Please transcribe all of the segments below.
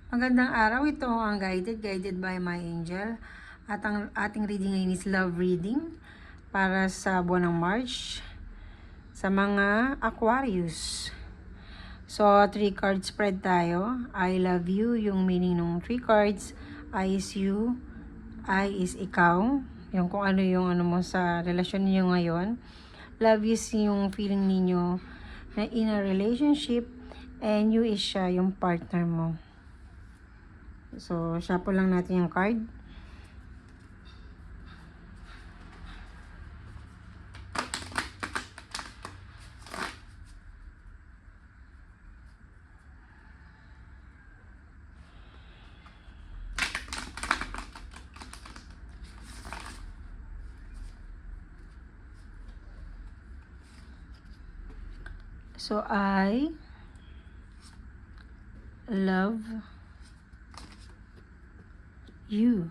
Magandang araw, ito ang guided by my angel. At ang ating reading ngayon is love reading para sa buwan ng March sa mga Aquarius. So, 3 card spread tayo. I love you, yung meaning ng 3 cards. I is you, I is ikaw. Yung kung ano yung ano mo sa relasyon niyo ngayon. Love is yung feeling ninyo na in a relationship, and you is siya yung partner mo. So, shuffle lang natin yung card. So, I love you.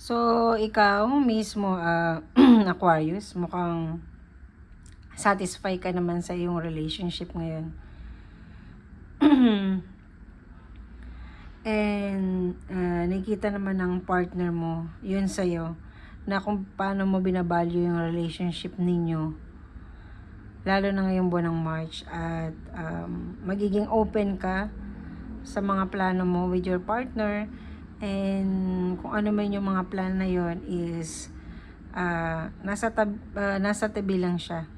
So, ikaw mismo, Aquarius, mukhang satisfy ka naman sa iyong relationship ngayon. And, nakikita naman ng partner mo, yun sa'yo, na kung paano mo binavalue yung relationship ninyo. Lalo na ngayong buwan ng March. At, magiging open ka sa mga plano mo with your partner, and kung ano man yung mga plan na yon is nasa tabi lang siya,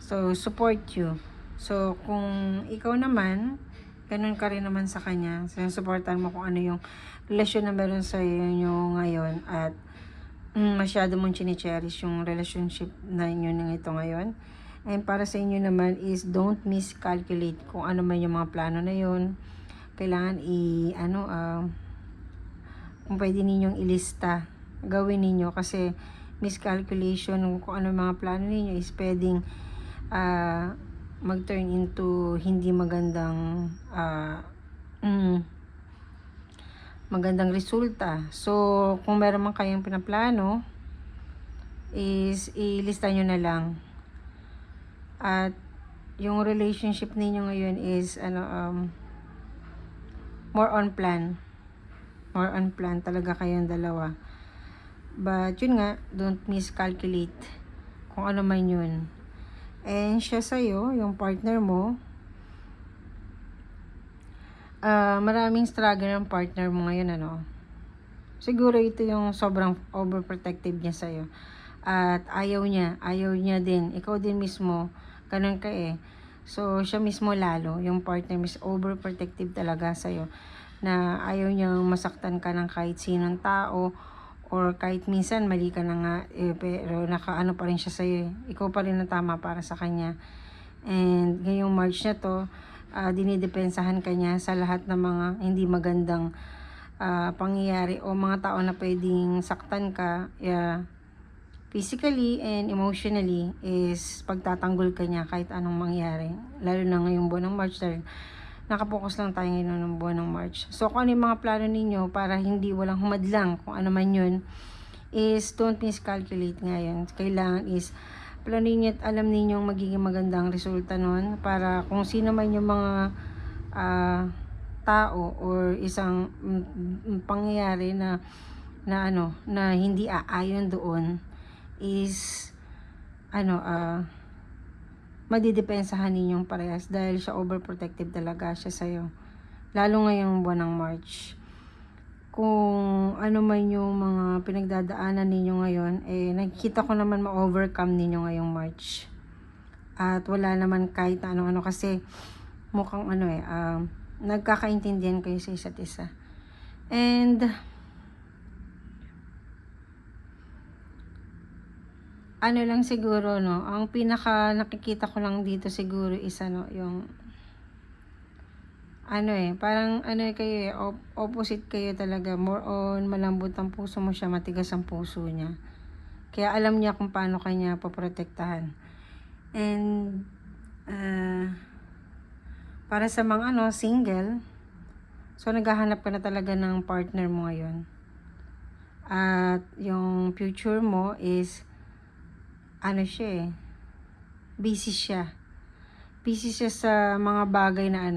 so support you. So kung ikaw naman, ganun ka rin naman sa kanya, so supportan mo kung ano yung relasyon na meron sa inyo ngayon, at masyado mong chine-cherish yung relationship na inyo ng ito ngayon. And para sa inyo naman is don't miscalculate kung ano man yung mga plano na yon. Kailangan kung pwede ninyong ilista, gawin ninyo, kasi miscalculation kung ano mga plano ninyo is pwedeng mag-turn into hindi magandang magandang resulta. So, kung meron man kayong pinaplano, is ilista nyo na lang. At yung relationship ninyo ngayon is more on plan talaga kayong dalawa. But yun nga, don't miscalculate kung ano man yun. And siya sa'yo, yung partner mo, maraming struggle ng partner mo ngayon, siguro ito yung sobrang overprotective niya sa'yo. At ayaw niya din, ikaw din mismo, ganun ka eh. So, siya mismo lalo, yung partner is overprotective talaga sa'yo, na ayaw niyang masaktan ka ng kahit sinong tao, or kahit minsan mali ka na nga, pero nakaano pa rin siya sa'yo. Ikaw pa rin ang tama para sa kanya. And ngayong March na to, dinidepensahan ka niya sa lahat ng mga hindi magandang pangyayari o mga tao na pwedeng saktan ka, physically and emotionally, is pagtatanggol ka niya kahit anong mangyari. Lalo na ngayong buwan ng March, dahil nakapokus lang tayo ngayon ng buwan ng March. So, kung ano yung mga plano ninyo para hindi walang humadlang, kung ano man yun, is don't miscalculate ngayon. Kailangan is plano ninyo at alam ninyong magiging magandang resulta nun, para kung sino man yung mga tao or isang pangyayari na hindi aayon doon, is madidepensahan ninyong parehas, dahil siya overprotective talaga siya sa'yo. Lalo ngayong buwan ng March. Kung ano man yung mga pinagdadaanan ninyo ngayon, nakikita ko naman ma-overcome ninyo ngayong March. At wala naman kahit ano-ano, kasi mukhang nagkakaintindihan kayo sa isa't isa. And lang siguro, ang pinaka nakikita ko lang dito siguro is yung parang kayo opposite kayo talaga. More on malambot ang puso mo, siya matigas ang puso niya. Kaya alam niya kung paano kanya poprotektahan. And para sa mga single, so naghahanap ka na talaga ng partner mo ngayon. At yung future mo is busy siya. busy siya sa mga bagay na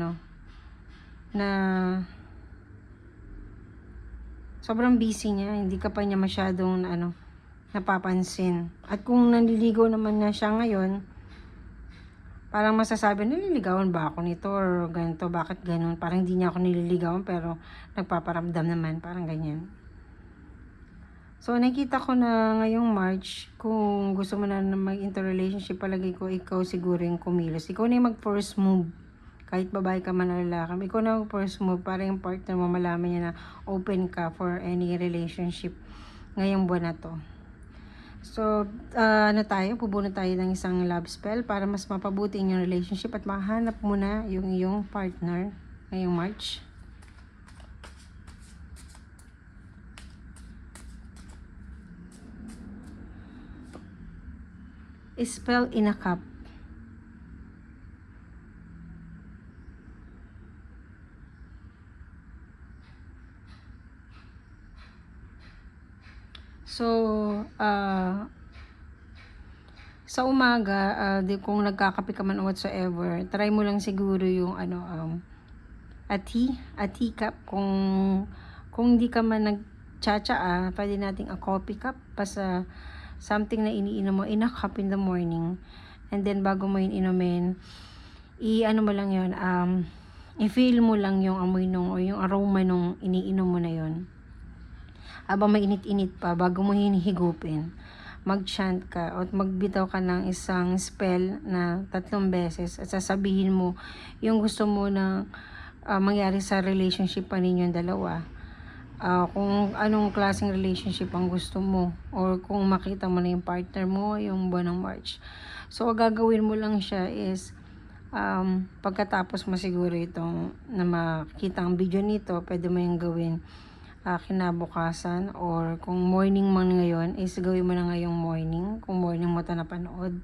na sobrang busy niya, hindi ka pa niya masyadong napapansin. At kung nanliligaw naman na siya ngayon, parang masasabi, nililigawan ba ako nito or ganito, bakit ganun? Parang hindi niya ako nililigawan pero nagpaparamdam naman, parang ganyan. So, nakita ko na ngayong March, kung gusto mo na mag-interrelationship, palagi ko ikaw siguro yung kumilos. Ikaw na yung mag-first move. Kahit babae ka man o lalaki, ikaw na mag-first move para yung partner mo malaman niya na open ka for any relationship ngayong buwan na to. So, pubuno tayo ng isang love spell para mas mapabuti yung relationship at mahanap mo na yung iyong partner ngayong March. Spell in a cup. So, sa umaga, kung nagkakape ka man o whatsoever, try mo lang siguro yung a teacup. Kung hindi ka man nagtsatsaa, pwede nating a coffee cup, basta something na iniinom mo in a cup in the morning. And then, bago mo yun inumin, mo lang yun, i-feel mo lang yung amoy o yung aroma nung iniinom mo na yun. Habang mainit-init pa, bago mo hinihigupin, mag-chant ka at magbitaw ka ng isang spell na 3 beses at sasabihin mo yung gusto mo na mangyari sa relationship pa ninyong dalawa. Kung anong klaseng relationship ang gusto mo or kung makita mo na yung partner mo yung buwan ng March. So, gagawin mo lang siya is pagkatapos mo siguro itong na makita ang video nito, pwede mo yung gawin kinabukasan or kung morning man ngayon is gawin mo na ngayong morning kung morning mo ito napanood,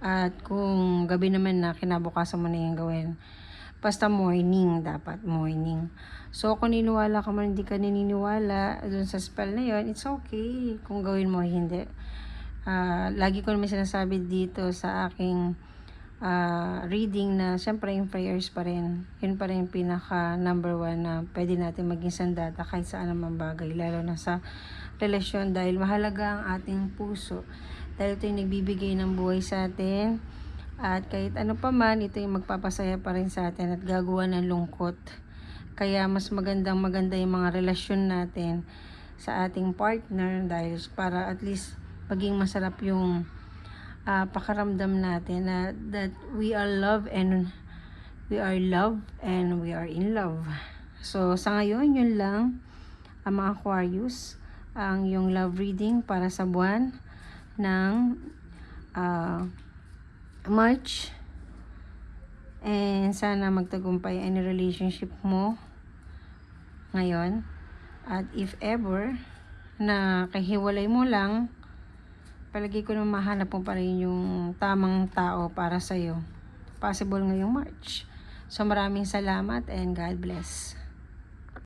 at kung gabi naman na kinabukasan mo na yung gawin, basta morning, dapat morning. So kung niniwala ka man, hindi ka naniniwala dun sa spell na yun, it's okay kung gawin mo, hindi. Lagi ko naman sinasabi dito sa aking reading na syempre yung prayers pa rin, yun pa rin yung pinaka number 1 na pwede natin maging sandata kahit saan naman bagay, lalo na sa relasyon, dahil mahalaga ang ating puso, dahil ito yung nagbibigay ng buhay sa atin, at kahit ano pa man, ito yung magpapasaya pa rin sa atin at gagawa ng lungkot. Kaya mas maganda yung mga relasyon natin sa ating partner, dahil para at least maging masarap yung pakaramdam natin na that we are loved and we are in love. So sa ngayon, yun lang mga Aquarius, ang yung love reading para sa buwan ng March, and sana magtagumpay ang relationship mo ngayon. At if ever na kahiwalay mo lang, palagi ko naman mahanap mo pa rin yung tamang tao para sa'yo. Possible ngayong March. So maraming salamat and God bless.